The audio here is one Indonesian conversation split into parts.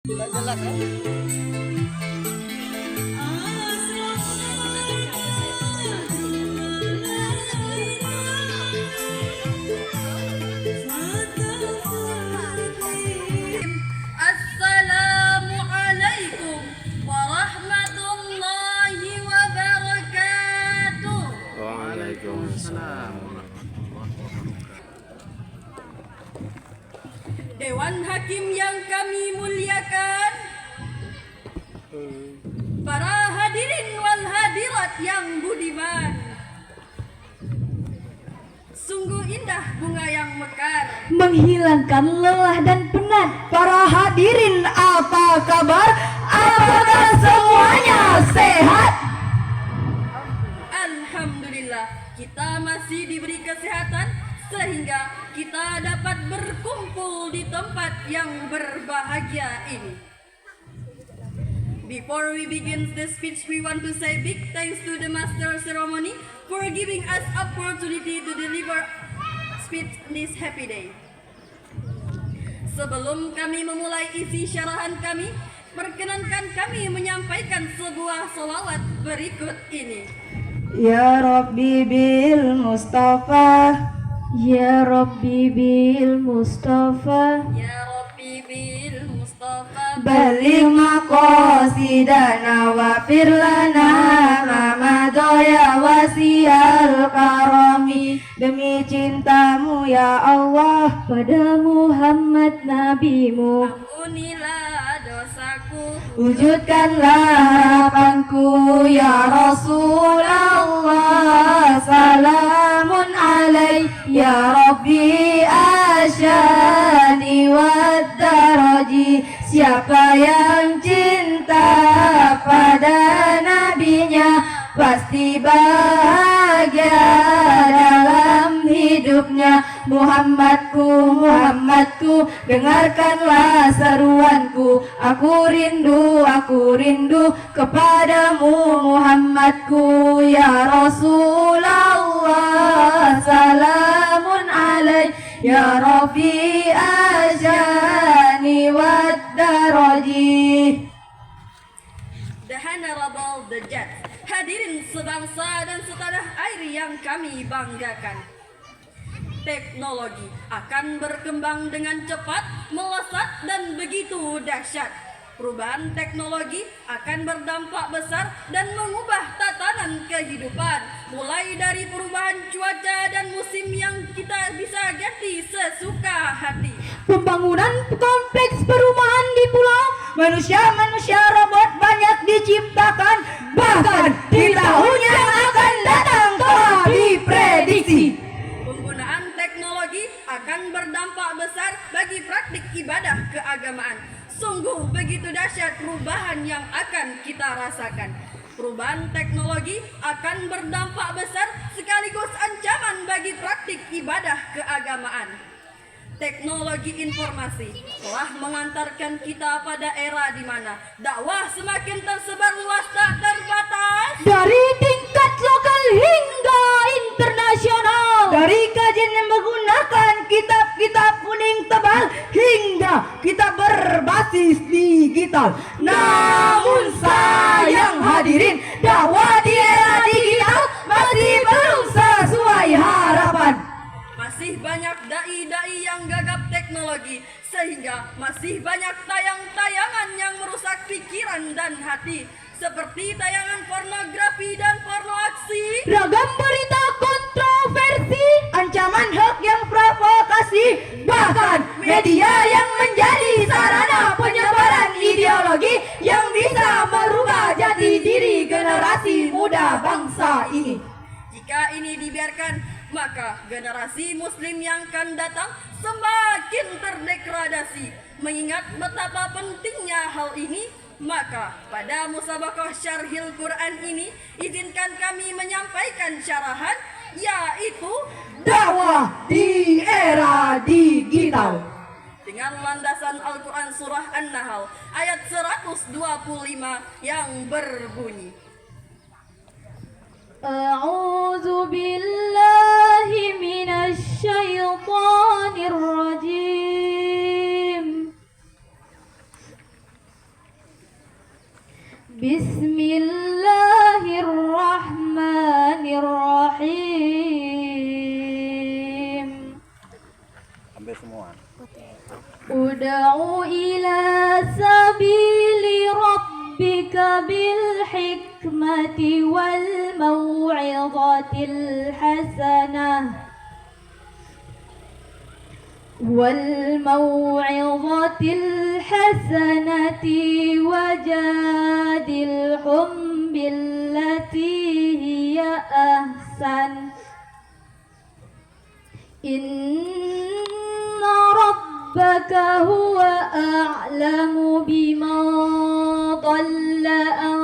Tidak jelas ya. Assalamualaikum warahmatullahi wabarakatuh. Waalaikumsalam. Dewan Hakim yang kami muliakan, para hadirin wal hadirat yang budiman, sungguh indah bunga yang mekar menghilangkan lelah dan penat. Para hadirin, apa kabar? Apakah semuanya sehat? Alhamdulillah, kita masih diberi kesehatan sehingga kita dapat berkumpul di tempat yang berbahagia ini. Before we begin the speech, we want to say big thanks to the master ceremony for giving us opportunity to deliver speech this happy day. Sebelum kami memulai isi syarahan kami, perkenankan kami menyampaikan sebuah sholawat berikut ini. Ya Rabbi bil Mustafa, Ya Rabbi bil Mustafa, Ya Rabbi bil Mustafa, balik maqasidana wa firlana mamadoya wasial karami. Demi cintamu ya Allah pada Muhammad nabimu, ampunilah dosaku, wujudkanlah harapanku ya Rasulullah. Salamun alaik ya Rabbi asyani wad daraji. Siapa yang cinta pada nabinya pasti bahagia dalam hidupnya. Muhammadku, Muhammadku, dengarkanlah seruanku. Aku rindu kepadamu Muhammadku ya Rasulullah. Salamun alaik ya Rabbi ajani wad daraji. The Honorable the Judge, hadirin sebangsa dan setanah air yang kami banggakan. Teknologi akan berkembang dengan cepat, melesat, dan begitu dahsyat. Perubahan teknologi akan berdampak besar dan mengubah tatanan kehidupan, mulai dari perubahan cuaca dan musim yang kita bisa ganti sesuka hati. Pembangunan kompleks perumahan di pulau, manusia robot banyak diciptakan. Bahkan di tahun yang akan datang telah diprediksi. Penggunaan teknologi akan berdampak besar bagi praktik ibadah keagamaan. Sungguh begitu dahsyat perubahan yang akan kita rasakan. Perubahan teknologi akan berdampak besar sekaligus ancaman bagi praktik ibadah keagamaan. Teknologi informasi telah mengantarkan kita pada era di mana dakwah semakin tersebar luas tak terbatas. Dari tingkat lokal hingga internasional, dari kajian yang menggunakan kitab-kitab kuning tebal hingga kita berbasis digital. Namun sayang hadirin, dakwah di era digital masih belum sesuai harapan. Masih banyak dai-dai yang gagap teknologi, sehingga masih banyak tayang-tayangan yang merusak pikiran dan hati, seperti tayangan pornografi dan porno aksi, Ragam berita kontroversi, ancaman hoax yang provokasi, bahkan media yang menjadi sarana penyebaran ideologi yang bisa merubah jati diri generasi muda bangsa ini. Jika ini dibiarkan, maka generasi muslim yang akan datang semakin terdegradasi. Mengingat betapa pentingnya hal ini, maka pada musabaqah syarhil Quran ini, izinkan kami menyampaikan syarahan, yaitu Dakwah di era digital. dengan landasan Al-Quran Surah An-Nahl ayat 125 yang berbunyi, A'udzu billahi minasy syaithanir rajim. Bismillahirrahmanirrahim. Ambil semua. Ud'u ila sabili rabbika bil hikmati wal mau'izatil hasanah wajadilhum billati hiya ahsan inna rabbaka huwa a'lamu biman dhalla an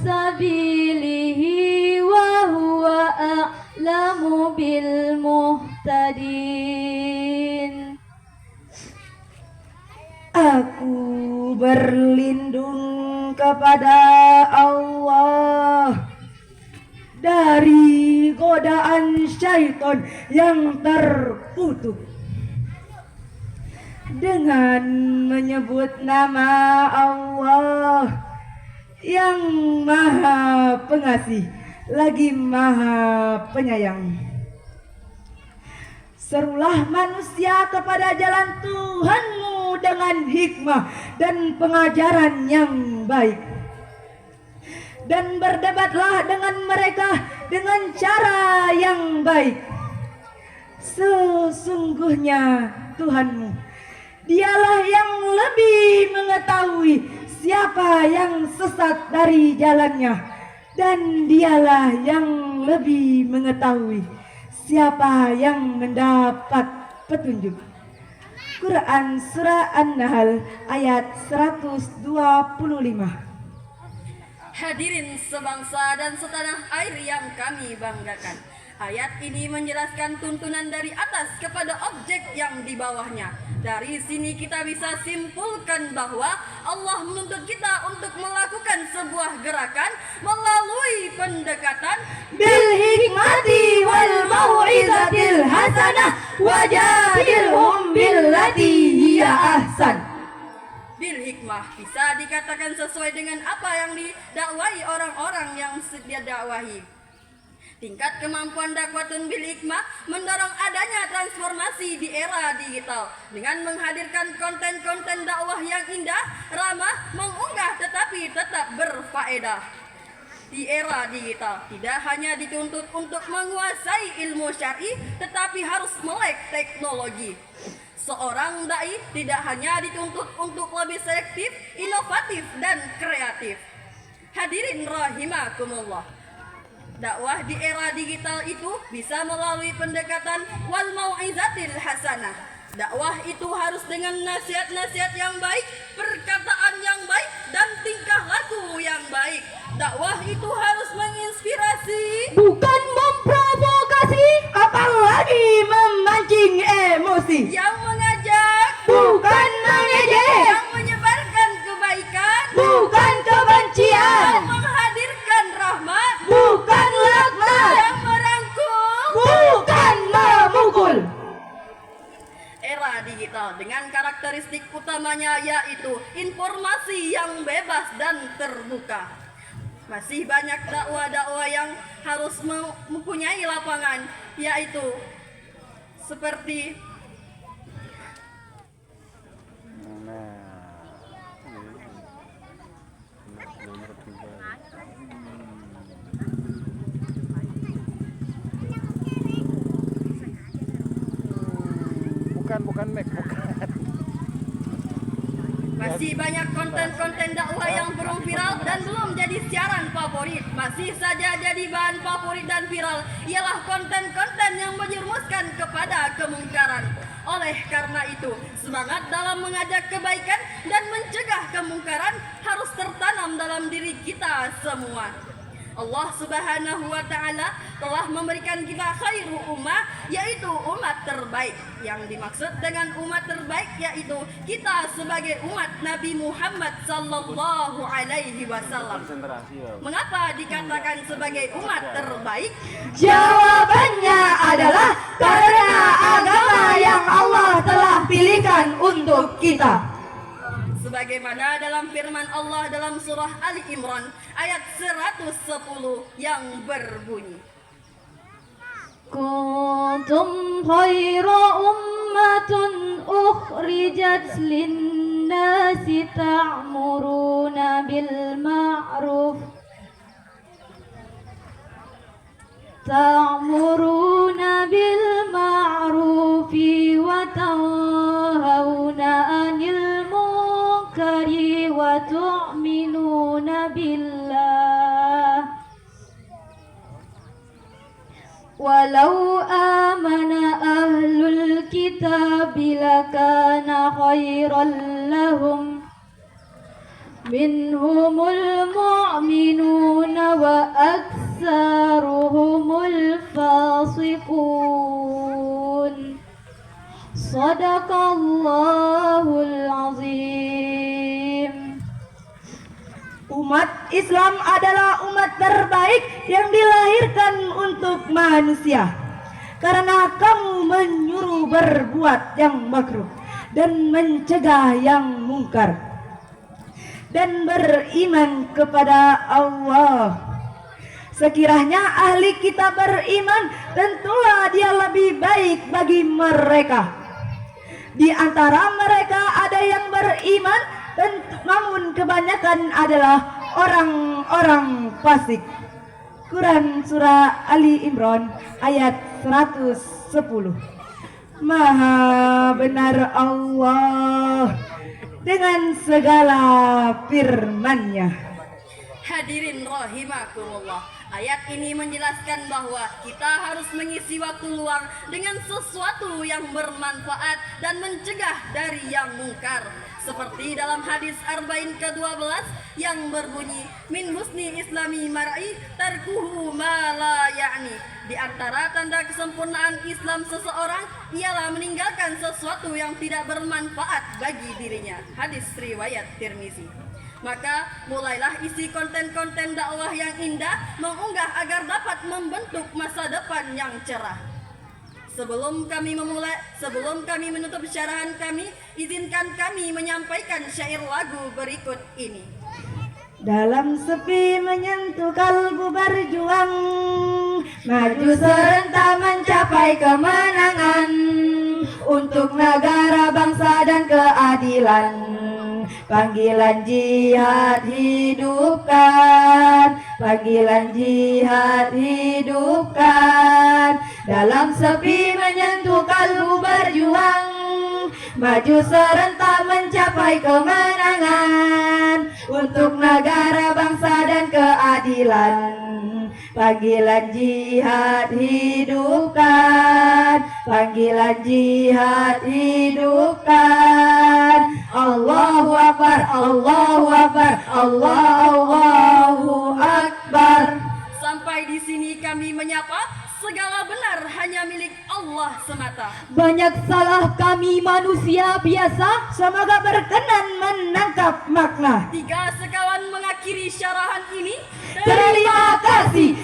sabilihi wa huwa a'lamu bil muhtadin. Aku berlindung kepada Allah dari godaan syaitan yang terkutuk dengan menyebut nama Allah yang Maha Pengasih lagi Maha Penyayang. Serulah manusia kepada jalan Tuhanmu dengan hikmah dan pengajaran yang baik. Dan berdebatlah dengan mereka dengan cara yang baik. Sesungguhnya Tuhanmu, Dialah yang lebih mengetahui siapa yang sesat dari jalannya, dan Dialah yang lebih mengetahui siapa yang mendapat petunjuk. Quran Surah An-Nahl ayat 125. Hadirin sebangsa dan setanah air yang kami banggakan, ayat ini menjelaskan tuntunan dari atas kepada objek yang di bawahnya. Dari sini kita bisa simpulkan bahwa Allah menuntut kita untuk melakukan sebuah gerakan melalui pendekatan Bil hikmati wal mau'izatil hasanah wajadilhum billati hiya ahsan. Bil hikmah bisa dikatakan sesuai dengan apa yang didakwai orang-orang yang sedia dakwahi. Tingkat kemampuan dakwatun bil hikmah mendorong adanya transformasi di era digital dengan menghadirkan konten-konten dakwah yang indah, ramah, mengunggah tetapi tetap berfaedah. Di era digital tidak hanya dituntut untuk menguasai ilmu syar'i tetapi harus melek teknologi. Seorang dai tidak hanya dituntut untuk lebih selektif, inovatif, dan kreatif. Hadirin rahimakumullah, dakwah di era digital itu bisa melalui pendekatan wal mau'izatil hasanah. Dakwah itu harus dengan nasihat-nasihat yang baik, perkataan yang baik, dan tingkah laku yang baik. Dakwah itu harus menginspirasi, bukan memprovokasi, apalagi memancing emosi. Yang mengajak, bukan mengejek. Yang menyebarkan kebaikan, bukan kebencian. Yang menghadirkan rahmat, bukan laknat. Yang merangkul, bukan memukul. Era digital dengan karakteristik utamanya yaitu informasi yang bebas dan terbuka. Masih banyak dakwah-dakwah yang harus mempunyai lapangan, yaitu seperti bukan Mac, bukan. masih banyak konten-konten dakwah yang belum viral dan belum jadi siaran favorit. Masih saja jadi bahan favorit dan viral ialah konten-konten yang menjerumuskan kepada kemungkaran. Oleh karena itu, semangat dalam mengajak kebaikan dan mencegah kemungkaran harus tertanam dalam diri kita semua. Allah Subhanahu wa Ta'ala telah memberikan kita khairu ummah, yaitu umat terbaik. Yang dimaksud dengan umat terbaik yaitu kita sebagai umat Nabi Muhammad sallallahu alaihi wasallam. Mengapa dikatakan sebagai umat terbaik? Jawabannya adalah karena untuk kita. Sebagaimana dalam firman Allah dalam surah Ali Imran ayat 110 yang berbunyi, Kuntum khaira ummatun ukhrijat linnasi ta'muruna bil ma'ruf wa tanhauna 'anil munkari wa tu'minuna billah. Walau amana ahlul kitab lakana khairan lahum minhumul mu'minuna wa aktsaruhumul fasiqun. Sadaqallahul azim. Umat Islam adalah umat terbaik yang dilahirkan untuk manusia. Karena kamu menyuruh berbuat yang makruh dan mencegah yang mungkar, dan beriman kepada Allah. Sekiranya ahli kita beriman, tentulah dia lebih baik bagi mereka. Di antara mereka ada yang beriman, namun kebanyakan adalah orang-orang fasik. Quran surah Ali Imran ayat 110. Maha benar Allah dengan segala firman-Nya. Hadirin rahimakumullah, ayat ini menjelaskan bahwa kita harus mengisi waktu luang dengan sesuatu yang bermanfaat dan mencegah dari yang mungkar. Seperti dalam hadis Arba'in ke-12 yang berbunyi, min husni islami mar'i tarkuhu ma la ya'ni. Di antara tanda kesempurnaan Islam seseorang ialah meninggalkan sesuatu yang tidak bermanfaat bagi dirinya. Hadis riwayat Tirmizi. Maka mulailah isi konten-konten dakwah yang indah, mengunggah agar dapat membentuk masa depan yang cerah. Sebelum kami menutup syarahan kami, izinkan kami menyampaikan syair lagu berikut ini. Dalam sepi menyentuh kalbu berjuang, maju serentak mencapai kemenangan untuk negara, bangsa dan keadilan. Panggilan jihad hidupkan, panggilan jihad hidupkan. Dalam sepi menyentuh kalbu berjuang, maju serentak mencapai kemenangan untuk negara, bangsa dan keadilan. Panggilan jihad hidupkan, panggilan jihad hidupkan. Allahu Akbar, Allahu Akbar, Allahu Akbar. Sampai di sini kami menyapa, segala benar hanya milik Allah semata. Banyak salah kami manusia biasa, semoga berkenan menangkap makna. Tiga sekawan mengakhiri syarahan ini. Terima kasih.